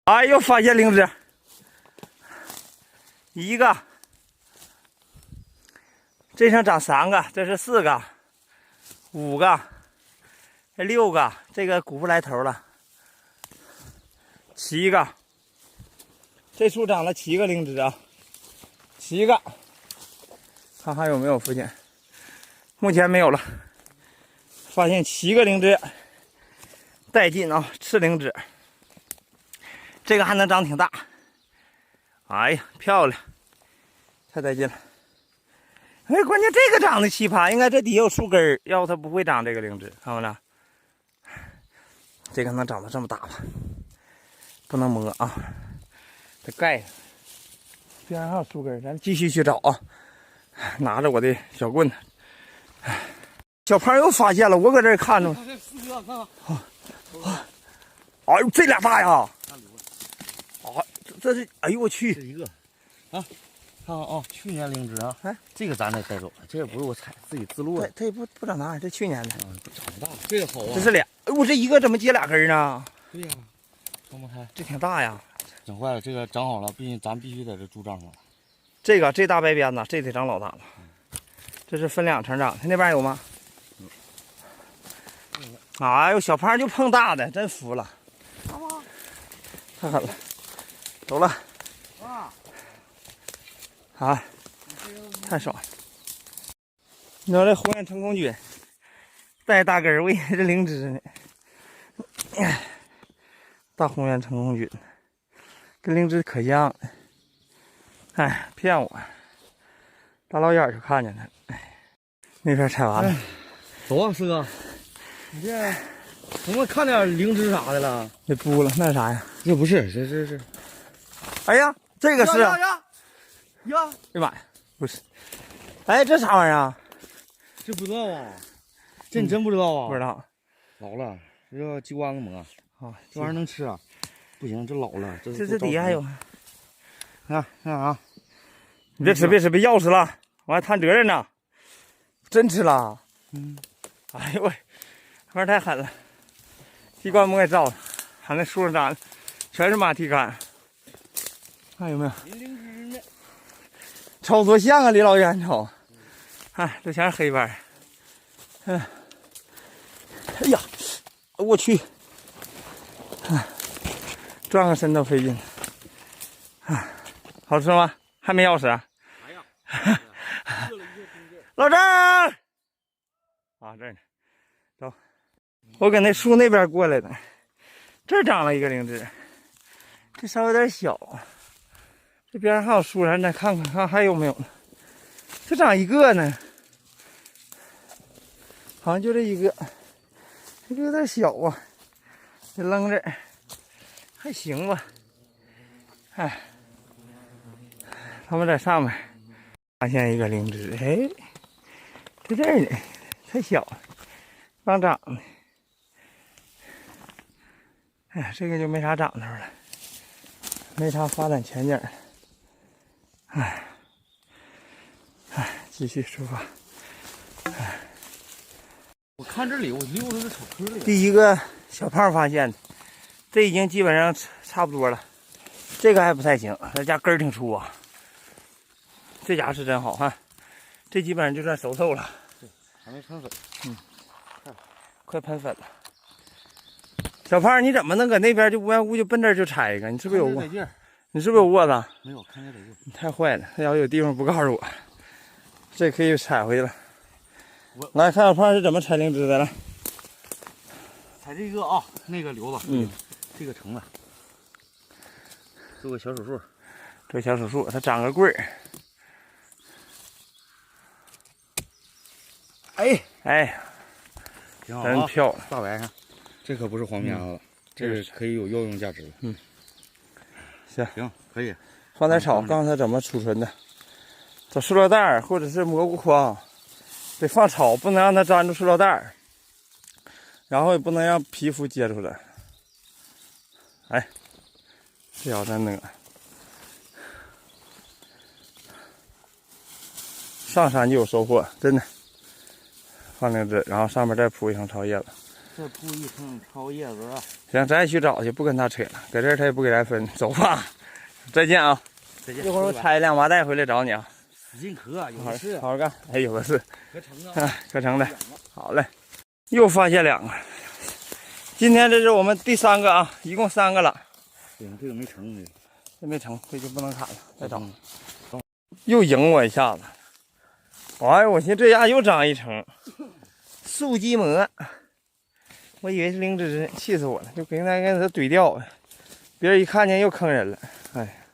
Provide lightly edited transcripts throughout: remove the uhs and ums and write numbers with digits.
哎，又发现灵芝，一个，这上长3个，这是4个，5个，这6个，这个鼓不来头了，7个，这树长了7个灵芝啊，7个，看还有没有附近，目前没有了，发现7个灵芝，带劲啊，赤灵芝。这个还能长挺大，哎呀，漂亮，太带劲了！哎，关键这个长得奇葩，应该这底下有树根儿，要不它不会长这个灵芝，看到没？这个能长得这么大吧？不能摸啊，得盖上。边上还有树根，咱继续去找啊！拿着我的小棍子，小胖又发现了，我搁这儿看着。哎呦，这俩大呀！这是，哎呦我去，这一个，啊，看看啊，去年灵芝啊，哎，这个咱得带走了，这也不是我采，自己自录的，它也不长大，这去年的，不长大，这个好啊，这是俩，哎我这一个怎么结2根呢？对呀，双胞胎，这挺大呀，整坏了，这个长好了，咱必须在这住帐篷。这大白边子，这得长老大了，这是分2层长，它那边有吗？哎呦，小胖就碰大的，真服了，太狠了。走了，啊，太爽了！你说这红眼成功菌带大根儿，我以为是灵芝呢。大红眼成功菌跟灵芝可像了，哎，骗我！大老远就看见它，哎，那边采完了，走啊，四哥，你这我们看点灵芝啥的了？给秃了，那是啥呀？这不是，这是。哎呀，这个是啊！呀！哎呀妈呀，不是！哎，这啥玩意儿啊？这不知道啊？这你真不知道啊？不知道。老了，这叫鸡冠子蘑啊，这玩意儿能吃啊？不行，这老了，这底下还有。看啥？你别吃，别要死了，我还摊责任呢。真吃了？哎呦喂，这玩意儿太狠了！鸡冠蘑给照了，还那树上长的全是马蹄杆。看有没有？瞅多像啊，离老远瞅。哎，这全是黑斑。哎呀，我去！转个身都费劲。好吃吗？还没钥匙啊？哎呀，老张啊，这儿呢。走，我搁那树那边过来的，这儿长了一个灵芝，这稍微有点小。这边还有树，咱再看看还有没有呢？这长一个呢，好像就这一个，这个有点小啊，得扔这儿，还行吧。哎，他们在上面发现一个灵芝，哎，在这儿呢，太小了，刚长呢。哎，这个就没啥长头了，没啥发展前景了。哎，继续出发。我看这里，我溜达着瞅坑里。第一个小胖发现的，这已经基本上差不多了。这个还不太行，这家根儿挺粗啊。这家是真好哈，这基本上就算熟透了。对，还没喷粉。快喷粉了。小胖，你怎么能搁那边就无缘无故就奔这儿就采一个？你是不是有窝？你是不是有窝子？没有，看见得劲。你太坏了！要有地方不告诉我，这可以采回去了。来看小胖是怎么采灵芝的，来。采这个啊，那个瘤子，这个成了，做个小手术，做小手术，它长个棍儿。哎，挺好，真漂亮，大白上，这可不是黄面子了，这是可以有药用价值了。行，可以。放点草，告诉他怎么储存的。找塑料袋或者是蘑菇筐，得放草，不能让它粘住塑料袋，然后也不能让皮肤接出来。哎，这小子真那个，上山就有收获，真的。放灵芝，然后上面再铺一层草叶子，这铺一层超叶子啊！行，咱也去找去，不跟他扯了，搁这儿他也不给咱分，走吧，再见啊！再见。一会儿我拆2麻袋回来找你啊。使劲磕，有的是。好好干，哎，有的是。可成啊！可成的。好嘞，又发现2个。今天这是我们第3个啊，一共3个了。对，这个没成的。这没成，这就不能砍了，再找。又赢我一下子。哎呦，我寻思这家又长一层。素鸡膜，我以为是灵芝，气死我了，就给它怼掉。别人一看见又坑人了，哎，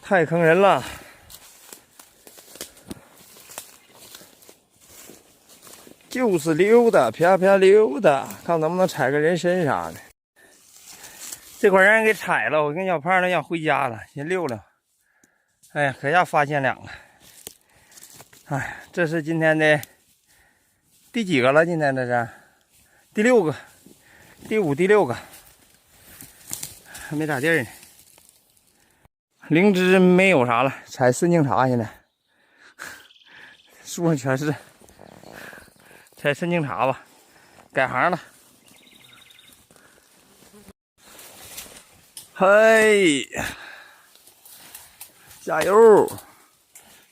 太坑人了。就是溜达，啪啪溜达，看能不能踩个人身啥的。这块让人给踩了，我跟小胖都想回家了，先溜溜。哎呀，可下发现2个。哎，这是今天的第几个了？今天这是第6个，第5、第6个，还没咋地儿呢。灵芝没有啥了，采顺境茶，现在树上全是。采顺境茶吧，改行了。嘿，加油！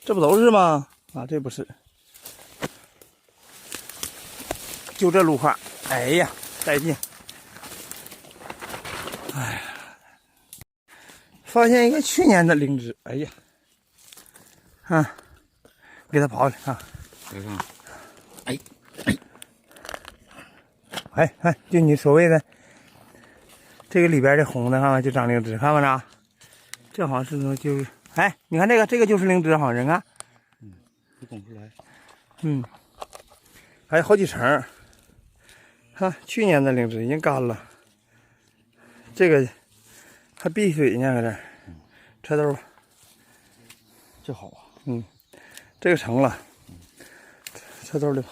这不都是吗？啊，这不是，就这路况。哎呀，带劲！哎呀，发现一个去年的灵芝。哎呀，啊，给它刨去啊！别看，哎，就你所谓的这个里边的红的，看看就长灵芝，看看着，这好像是就是，哎，你看这个就是灵芝，好像你看，没拱出来，还有好几层，看去年的灵芝已经干了，这个还闭水呢，搁这儿，车兜，这好啊，这个成了，车兜里吧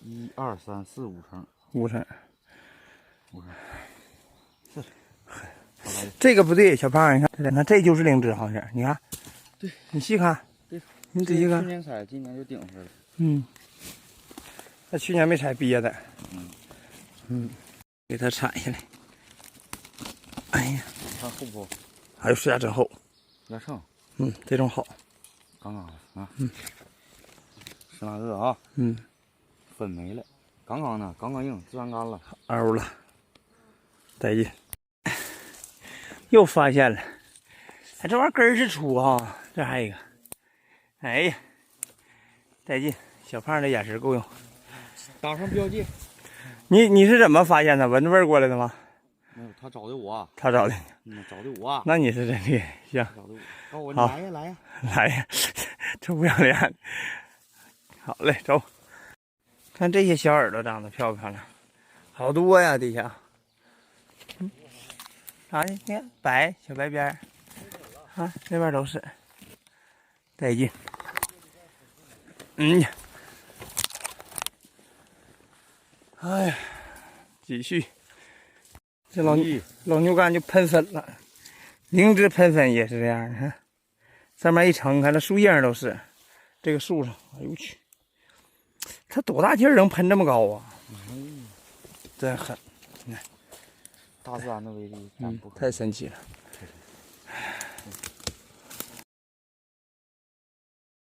，1、2、3、4、5层，5层。是，这个不对，小胖，你看，这就是灵芝，好像是，你看，对，你细看，对，你仔细看，去年采，今年就顶出来了。那去年没采憋的，给它铲下来。哎呀，看厚不厚？哎呦，这家真厚，有点秤，这种好，刚刚啊，18个啊，分没了，刚刚呢，刚刚硬，自然干了，凹了，带劲。又发现了，哎，这玩意儿根儿是粗哈，这还有一个，哎呀，带劲！小胖的眼神够用。打上标记。你是怎么发现的？闻着味儿过来的吗？没有，他找的我。他找的。找的我。那你是真厉害，行。找的我。告诉我，好，来呀来呀，来呀，这不要脸。好嘞，走。看这些小耳朵长得漂不漂亮？好多呀，底下。啥的？你看白小白边儿，啊，那边都是，带劲。哎呀，继续。这老牛肝就喷粉了，灵芝喷粉也是这样，你看，上面一层，看那树叶上都是，这个树上，哎呦我去，它多大劲儿能喷这么高啊？真狠，你看，大自然的威力，太神奇了。